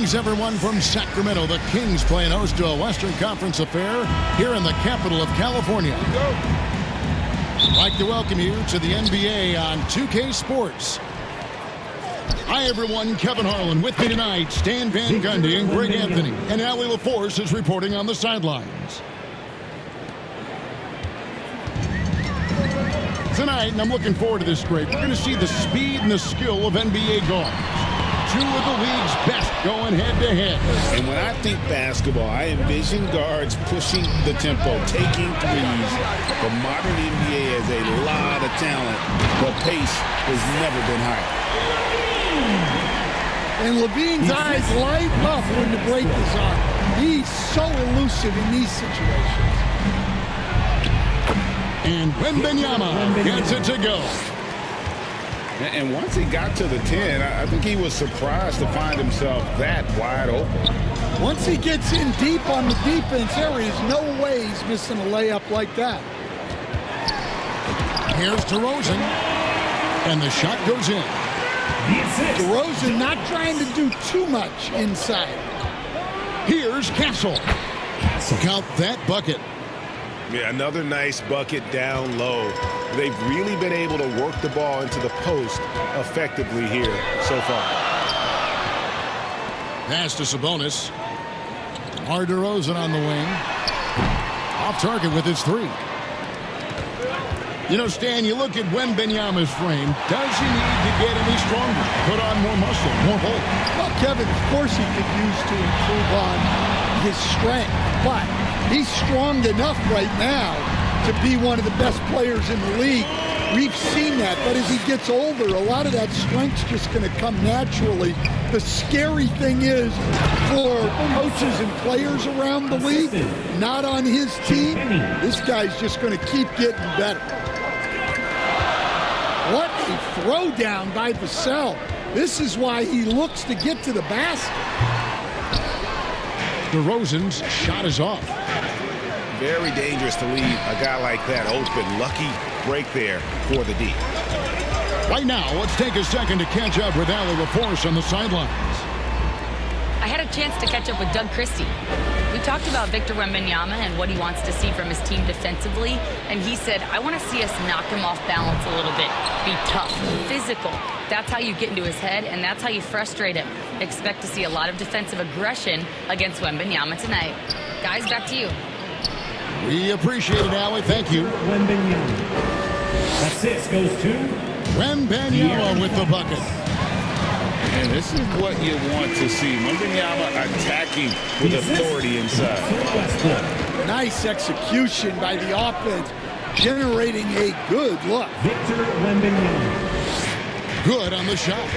Greetings, everyone, from Sacramento. The Kings playing host to a Western Conference affair here in the capital of California. I'd like to welcome you to the NBA on 2K Sports. Hi, everyone. Kevin Harlan with me tonight. Stan Van Gundy and Greg Anthony. And Allie LaForce is reporting on the sidelines. Tonight, and I'm looking forward to this, Greg, we're going to see the speed and the skill of NBA guards. Two of the league's best going head-to-head. And when I think basketball, I envision guards pushing the tempo, taking threes. The modern NBA has a lot of talent. The pace has never been higher. And Levine's eyes light up when the break is on. He's so elusive in these situations. And Wembanyama gets it to go. And once he got to the 10, I think he was surprised to find himself that wide open. Once he gets in deep on the defense, there is no way he's missing a layup like that. Here's DeRozan. And the shot goes in. DeRozan not trying to do too much inside. Here's Castle. Count that bucket. Yeah, another nice bucket down low. They've really been able to work the ball into the post effectively here so far. Pass to Sabonis. Demar Derozen on the wing. Off target with his three. You know, Stan, you look at Wembanyama's frame. Does he need to get any stronger? Put on more muscle, more hold? Well, Kevin, of course he could use to improve on his strength, but he's strong enough right now to be one of the best players in the league. We've seen that, but as he gets older, a lot of that strength's just going to come naturally. The scary thing is for coaches and players around the league, not on his team, this guy's just going to keep getting better. What a throwdown by Vassell. This is why he looks to get to the basket. DeRozan's shot is off. Very dangerous to leave a guy like that open. Lucky break there for the D. Right now, let's take a second to catch up with Allie LaForce on the sidelines. I had a chance to catch up with Doug Christie. We talked about Victor Wembanyama and what he wants to see from his team defensively, and he said, I want to see us knock him off balance a little bit, be tough, physical. That's how you get into his head, and that's how you frustrate him. Expect to see a lot of defensive aggression against Wembanyama tonight. Guys, back to you. We appreciate it, Allie. Thank you. Wembanyama. Assist goes to Wembanyama with the bucket. And this is what you want to see. Wembanyama attacking with authority inside. Nice execution by the offense, generating a good look. Victor Wembanyama. Good on the shot.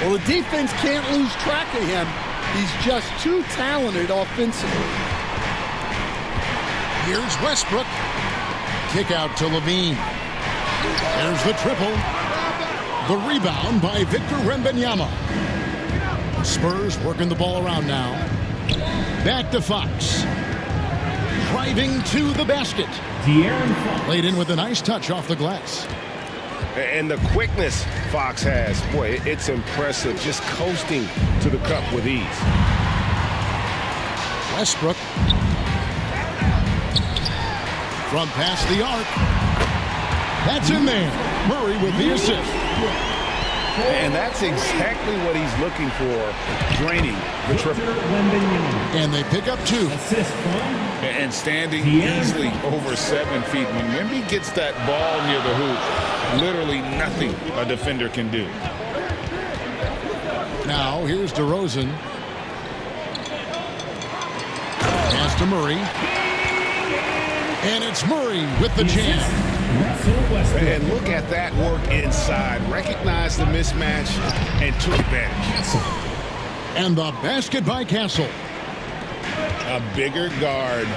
Well, the defense can't lose track of him. He's just too talented offensively. Here's Westbrook. Kick out to Levine. There's the triple. The rebound by Victor Wembanyama. The Spurs working the ball around now. Back to Fox. Driving to the basket. Laid in with a nice touch off the glass. And the quickness Fox has, boy, it's impressive. Just coasting to the cup with ease. Westbrook. From past the arc. That's in there. Murray with the assist. And that's exactly what he's looking for, draining the triple. And they pick up two. Assist from And standing easily over 7 feet. When Wemby gets that ball near the hoop, literally nothing a defender can do. Now, here's DeRozan. Pass to Murray. And it's Murray with the jam. And look at that work inside. Recognized the mismatch and took advantage. And the basket by Castle. A bigger guard,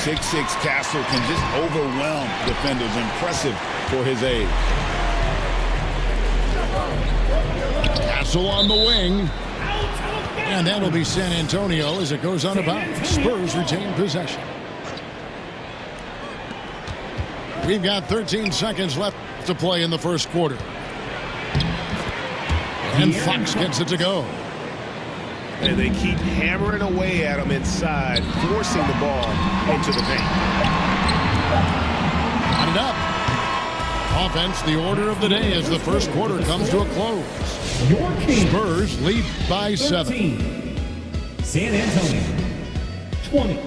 6'6" Castle, can just overwhelm defenders. Impressive for his age. Castle on the wing. And that'll be San Antonio as it goes out of bounds. Spurs retain possession. We've got 13 seconds left to play in the first quarter. And Fox gets it to go. And they keep hammering away at him inside, forcing the ball into the paint. Got it up. Offense, the order of the day as the first quarter comes to a close. Your Kings. Spurs lead by 7. 13. San Antonio 20.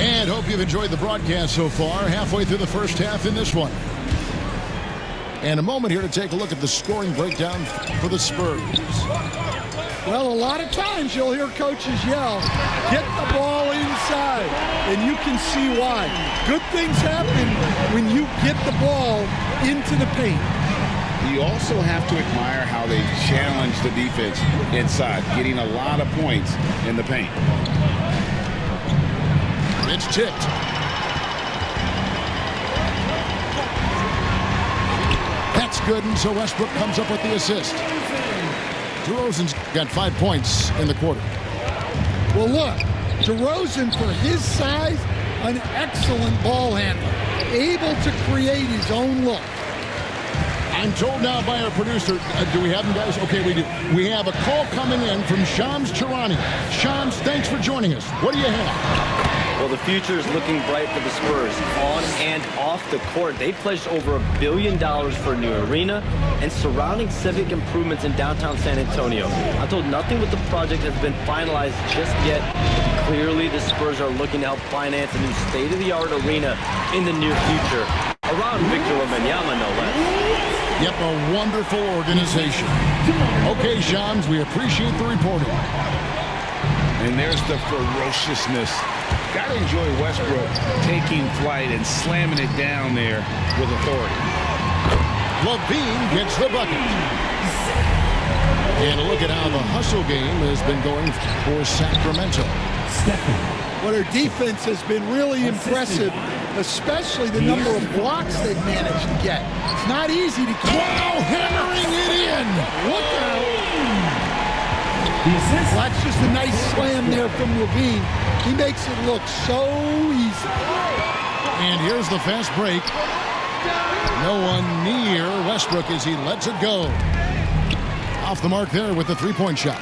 And hope you've enjoyed the broadcast so far. Halfway through the first half in this one. And a moment here to take a look at the scoring breakdown for the Spurs. Well, a lot of times you'll hear coaches yell, get the ball inside, and you can see why. Good things happen when you get the ball into the paint. You also have to admire how they challenge the defense inside, getting a lot of points in the paint. It's tipped. That's good, and so Westbrook comes up with the assist. DeRozan's got 5 points in the quarter. Well, look, DeRozan, for his size, an excellent ball handler, able to create his own look. I'm told now by our producer, do we have them, guys? Okay, we do. We have a call coming in from Shams Charani. Shams, thanks for joining us. What do you have? Well, the future is looking bright for the Spurs. On and off the court, they pledged over $1 billion for a new arena and surrounding civic improvements in downtown San Antonio. I'm told nothing with the project has been finalized just yet. Clearly, the Spurs are looking to help finance a new state-of-the-art arena in the near future, around Victor Wembanyama, no less. Yep, a wonderful organization. Okay, Shams, we appreciate the reporting. And there's the ferociousness. Gotta enjoy Westbrook taking flight and slamming it down there with authority. LaVine gets the bucket. And a look at how the hustle game has been going for Sacramento. Well, their defense has been really impressive, especially the number of blocks they've managed to get. It's not easy to keep. Wow, hammering it in. Look out. Well, that's just a nice slam there from LaVine. He makes it look so easy. And here's the fast break. No one near Westbrook as he lets it go. Off the mark there with the three-point shot.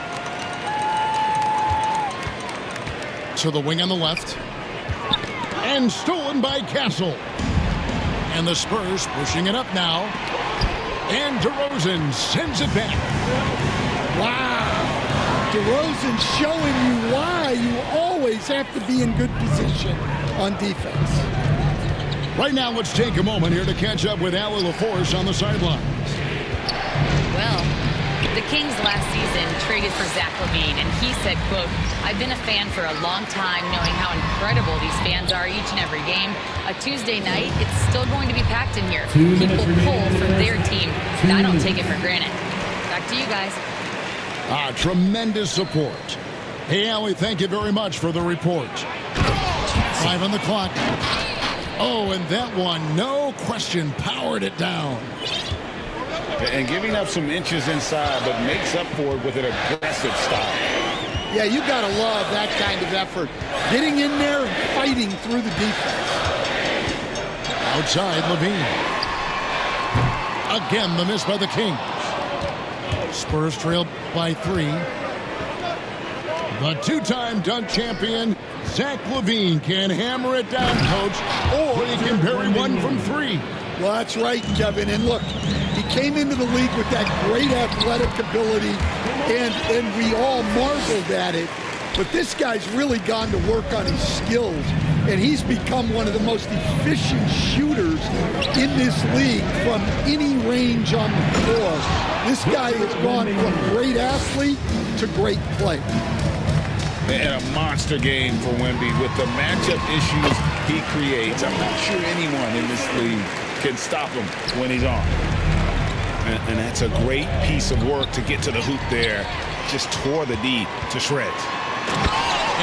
So the wing on the left. And stolen by Castle. And the Spurs pushing it up now. And DeRozan sends it back. Wow. DeRozan showing you why you always have to be in good position on defense. Right now, let's take a moment here to catch up with Allie LaForce on the sidelines. Well, the Kings last season traded for Zach LaVine, and he said, quote, I've been a fan for a long time, knowing how incredible these fans are each and every game. A Tuesday night, it's still going to be packed in here. People pull for their team, and I don't take it for granted. Back to you guys. Tremendous support. Hey, Allie, thank you very much for the report. 5 on the clock. Oh, and that one, no question, powered it down. And giving up some inches inside, but makes up for it with an aggressive style. Yeah, you got to love that kind of effort. Getting in there and fighting through the defense. Outside, LaVine. Again, the miss by the Kings. Spurs trailed by 3. The two-time dunk champion, Zach LaVine, can hammer it down, Coach, or he can bury one from 3. Well, that's right, Kevin. And look, he came into the league with that great athletic ability, and we all marveled at it. But this guy's really gone to work on his skills, and he's become one of the most efficient shooters in this league from any range on the floor. This guy has gone from great athlete to great player. And a monster game for Wemby with the matchup issues he creates. I'm not sure anyone in this league can stop him when he's on. And that's a great piece of work to get to the hoop there. Just tore the D to shreds.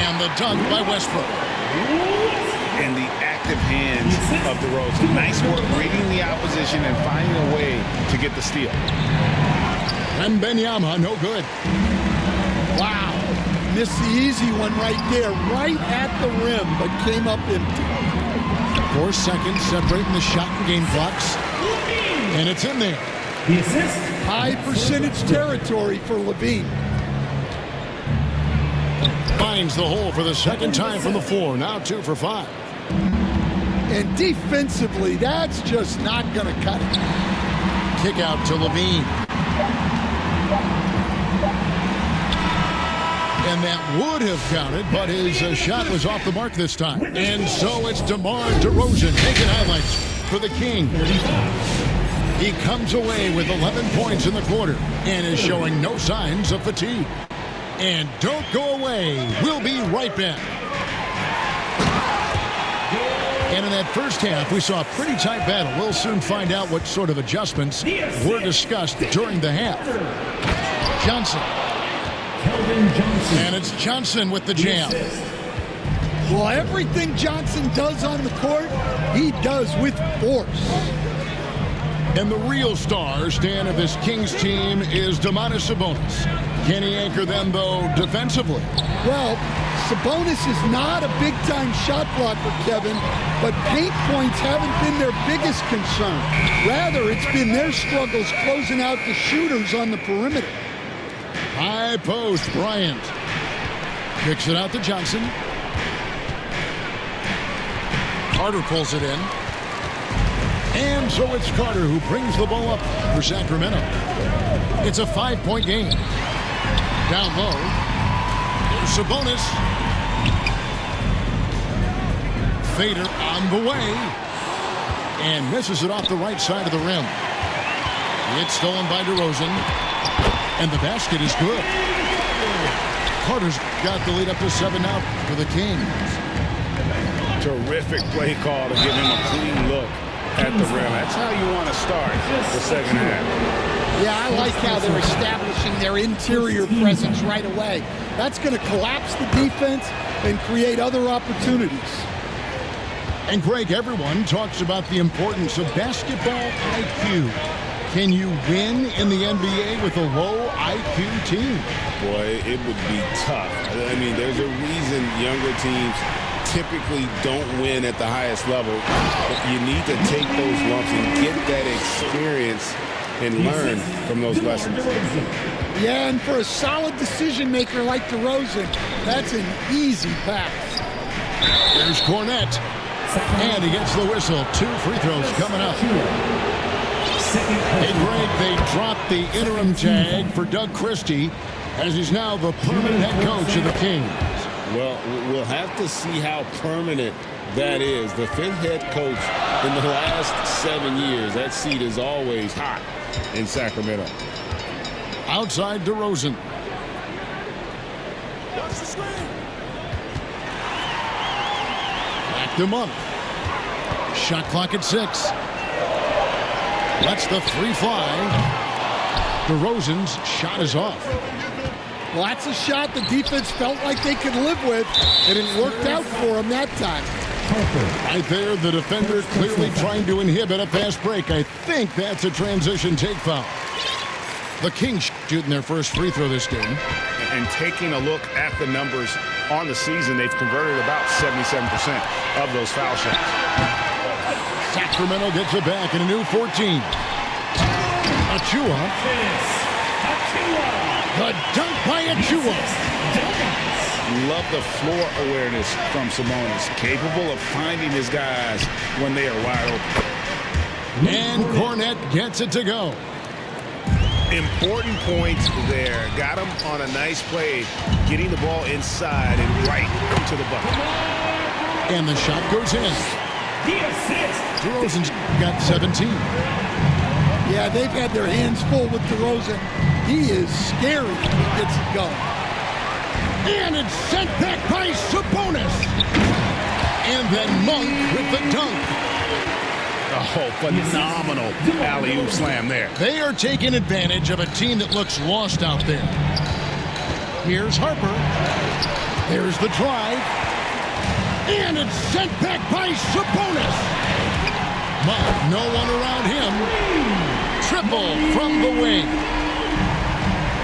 And the dunk by Westbrook. And the active hands of DeRozan. Nice work reading the opposition and finding a way to get the steal. Wembanyama, no good. Wow. Missed the easy one right there, right at the rim, but came up empty. 4 seconds separating the shot and game clocks. And it's in there. The assist High percentage territory for Levine. Finds the hole for the second time from the floor. Now 2 for 5. And defensively, that's just not going to cut it. Kick out to Levine. And that would have counted, but his shot was off the mark this time. And so it's Demar Derozen making highlights for the King. He comes away with 11 points in the quarter and is showing no signs of fatigue. And don't go away. We'll be right back. And in that first half, we saw a pretty tight battle. We'll soon find out what sort of adjustments were discussed during the half. Johnson. And it's Johnson with the jam. Well, everything Johnson does on the court, he does with force. And the real star, Stan, of this Kings team is Domantas Sabonis. Can he anchor them, though, defensively? Well, Sabonis is not a big-time shot blocker, Kevin, but paint points haven't been their biggest concern. Rather, it's been their struggles closing out the shooters on the perimeter. High post, Bryant. Kicks it out to Johnson. Carter pulls it in. And so it's Carter who brings the ball up for Sacramento. It's a 5-point game. Down low. Here's Sabonis. Fader on the way. And misses it off the right side of the rim. It's stolen by DeRozan. And the basket is good. Carter's got the lead up to 7 now for the Kings. Terrific play call to give him a clean look at the rim. That's how you want to start the second half. Yeah, I like how they're establishing their interior presence right away. That's going to collapse the defense and create other opportunities. And Greg, everyone talks about the importance of basketball IQ. Can you win in the NBA with a low IQ team? Boy, it would be tough. I mean, there's a reason younger teams typically don't win at the highest level. But you need to take those lumps and get that experience and learn from those lessons. Yeah, and for a solid decision maker like DeRozan, that's an easy pass. There's Cornette. And he gets the whistle. 2 free throws coming up. Hey, Greg, they dropped the interim tag for Doug Christie as he's now the permanent head coach of the Kings. Well, we'll have to see how permanent that is. The 5th head coach in the last 7 years. That seat is always hot in Sacramento. Outside DeRozan. Back them up. Shot clock at 6. Lets the 3 fly. DeRozan's shot is off. Well, that's a shot the defense felt like they could live with, and it worked out for them that time. Right there, the defender clearly trying to inhibit a fast break. I think that's a transition take foul. The Kings shooting their first free throw this game. And taking a look at the numbers on the season, they've converted about 77% of those foul shots. Sacramento gets it back in a new 14. Achua. The dunk by Achua. Love the floor awareness from Sabonis. Capable of finding his guys when they are wide open. And Cornette gets it to go. Important points there. Got him on a nice play, getting the ball inside and right into the bucket. And the shot goes in. DeRozan's got 17. Yeah, they've had their hands full with DeRozan. He is scary when he gets it going. And it's sent back by Sabonis. And then Monk with the dunk. Oh, phenomenal alley-oop slam there. They are taking advantage of a team that looks lost out there. Here's Harper. There's the drive. And it's sent back by Sabonis. Monk, no one around him. Triple from the wing.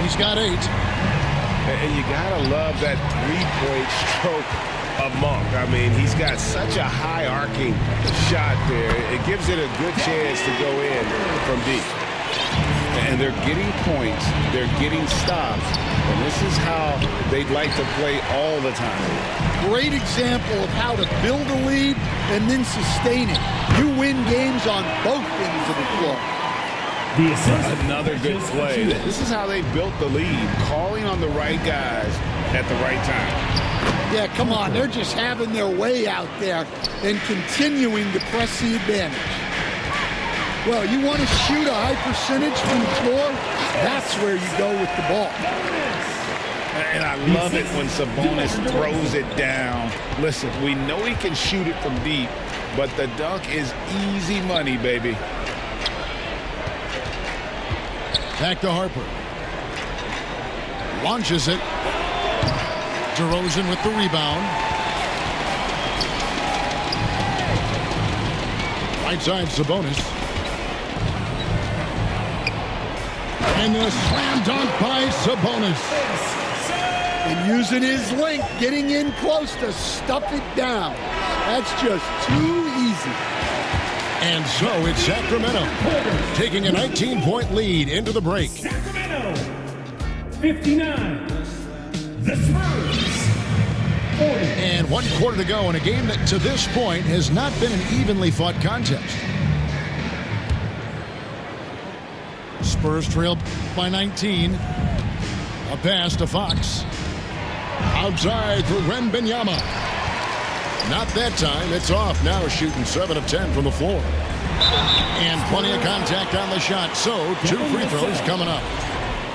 He's got 8. And you gotta love that 3-point stroke of Monk. I mean, he's got such a high arcing shot there. It gives it a good chance to go in from deep. And they're getting points. They're getting stops. And this is how they'd like to play all the time. Great example of how to build a lead and then sustain it. You win games on both ends of the floor. The assist. Another good play. This is how they built the lead, calling on the right guys at the right time. Yeah, come on. They're just having their way out there and continuing to press the advantage. Well, you want to shoot a high percentage from the floor? That's where you go with the ball. And I love it when Sabonis throws it down. Listen, we know he can shoot it from deep, but the dunk is easy money, baby. Back to Harper. Launches it. DeRozan with the rebound. Right side, Sabonis. And a slam dunk by Sabonis. And using his length, getting in close to stuff it down. That's just too easy. And so it's Sacramento taking a 19-point lead into the break. Sacramento 59. The Spurs 40. And 1 quarter to go in a game that to this point has not been an evenly fought contest. Spurs trail by 19. A pass to Fox. Outside for Wembanyama. Not that time. It's off now, shooting 7 of 10 from the floor. And plenty of contact on the shot. So 2 free throws coming up.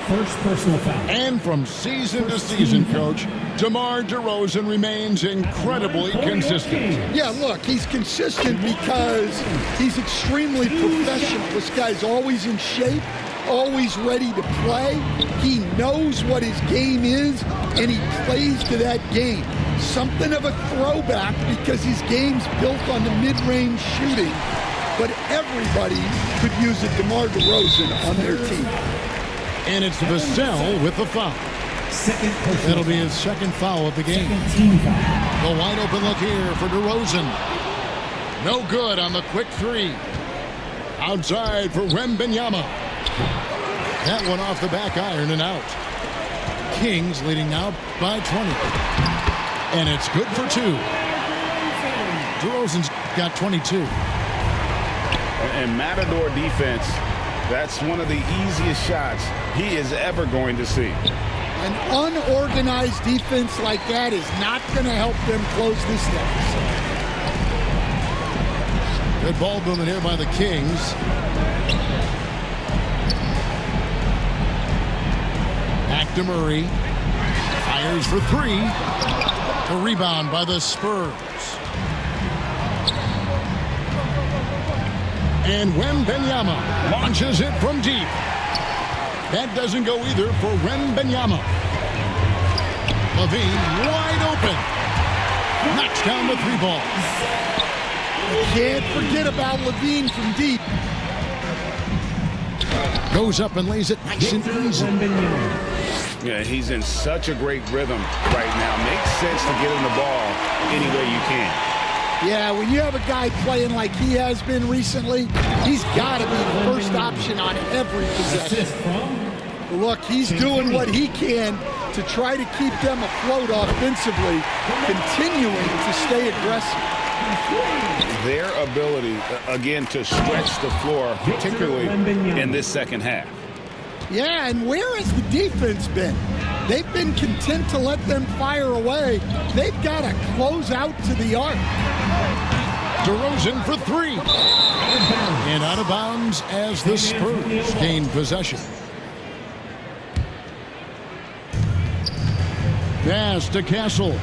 First personal foul. And from season to season, Coach, Demar Derozen remains incredibly consistent. Yeah, look, he's consistent because he's extremely professional. This guy's always in shape, always ready to play. He knows what his game is, and he plays to that game. Something of a throwback because his game's built on the mid-range shooting, but everybody could use a DeMar DeRozan on their team. And it's Vassell with the foul. Second personal. That'll be his second foul of the game. Second team foul. The wide open look here for DeRozan. No good on the quick 3. Outside for Wembanyama. That one off the back iron and out. Kings leading now by 20. And it's good for 2. DeRozan's got 22. And Matador defense, that's one of the easiest shots he is ever going to see. An unorganized defense like that is not going to help them close this deficit. Good ball movement here by the Kings. Back to Murray. Fires for 3. A rebound by the Spurs. And Wembanyama launches it from deep. That doesn't go either for Wembanyama. Levine wide open. Knocks down the 3 ball. Can't forget about Levine from deep. Goes up and lays it nice and easy. Yeah, he's in such a great rhythm right now. Makes sense to get him the ball any way you can. Yeah, when you have a guy playing like he has been recently, he's got to be the first option on every possession. Look, he's doing what he can to try to keep them afloat offensively, continuing to stay aggressive. Their ability, again, to stretch the floor, particularly in this second half. Yeah, and where has the defense been? They've been content to let them fire away. They've got to close out to the arc. DeRozan for 3. And out of bounds as the Spurs gain possession. Pass to Castle.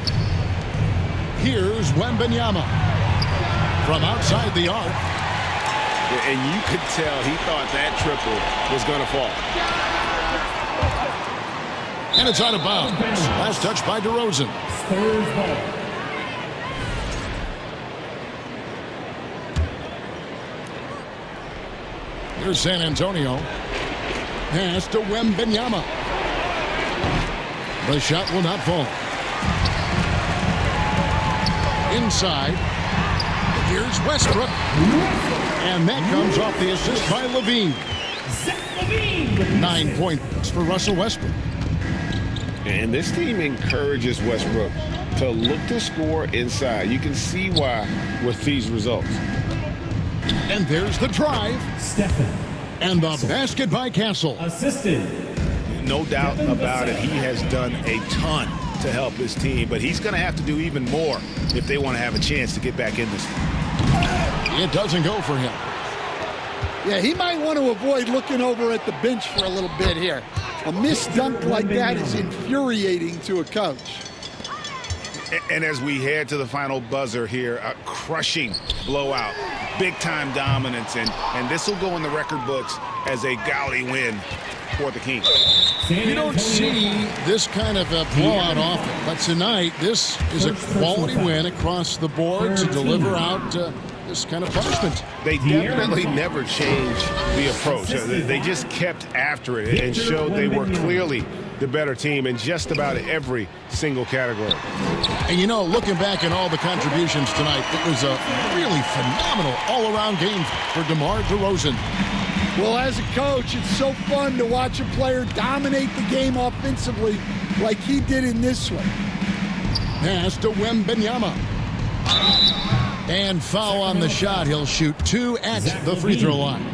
Here's Wembanyama. From outside the arc. And you could tell he thought that triple was going to fall. And it's out of bounds. Last touch by DeRozan. Spurs ball. Here's San Antonio. Pass to Wembanyama. The shot will not fall. Inside. Here's Westbrook. And that comes off the assist by Levine. 9 points for Russell Westbrook. And this team encourages Westbrook to look to score inside. You can see why with these results. And there's the drive. Stephen. And the basket by Castle. Assisted. No doubt about it. He has done a ton to help his team, but he's going to have to do even more if they want to have a chance to get back in this. It doesn't go for him. Yeah, he might want to avoid looking over at the bench for a little bit here. A missed dunk like that is infuriating to a coach. And as we head to the final buzzer here, a crushing blowout, big-time dominance, and this will go in the record books as a gaudy win for the Kings. You don't see this kind of a blowout often, but tonight this is a quality win across the board to deliver out this kind of punishment. They definitely never changed the approach. They just kept after it and showed they were clearly the better team in just about every single category. And you know, looking back at all the contributions tonight, it was a really phenomenal all-around game for Demar Derozen. Well, as a coach, it's so fun to watch a player dominate the game offensively like he did in this one. Pass to Wembanyama. And foul on the shot. He'll shoot 2 at the free throw line.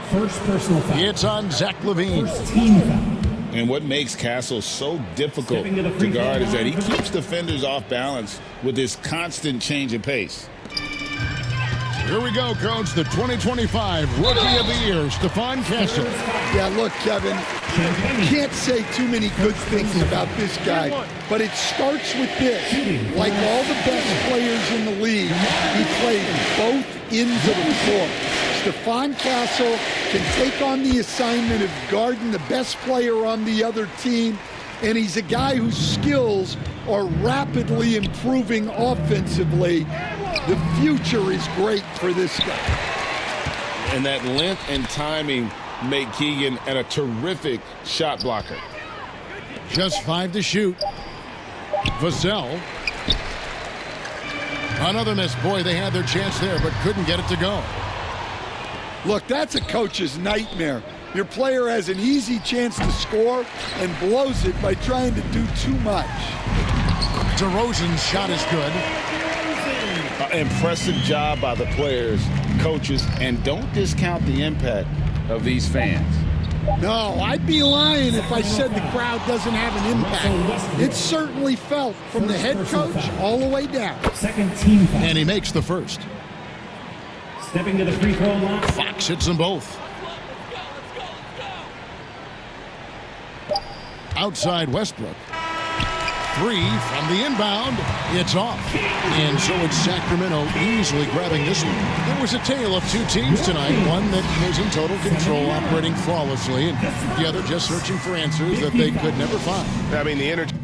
First personal foul. It's on Zach LaVine. First team foul. And what makes Castle so difficult to guard is that he keeps defenders off balance with his constant change of pace. Here we go, Coach. The 2025 Rookie of the Year, Stephon Castle. Yeah, look, Kevin, can't say too many good things about this guy, but it starts with this. Like all the best players in the league, he played both ends of the floor. Stephon Castle can take on the assignment of guarding the best player on the other team, and he's a guy whose skills are rapidly improving offensively. The future is great for this guy. And that length and timing make Keegan a terrific shot blocker. Just 5 to shoot. Vassell. Another miss. Boy, they had their chance there, but couldn't get it to go. Look, that's a coach's nightmare. Your player has an easy chance to score and blows it by trying to do too much. DeRozan's shot is good. Impressive job by the players, coaches, and don't discount the impact of these fans. No, I'd be lying if I said the crowd doesn't have an impact. It's certainly felt from the head coach all the way down. Second team foul. And he makes the first. Stepping to the free throw line. Fox hits them both. Outside Westbrook. 3 from the inbound. It's off. And so it's Sacramento easily grabbing this one. There was a tale of 2 teams tonight. One that was in total control, operating flawlessly, and the other just searching for answers that they could never find. I mean, the energy.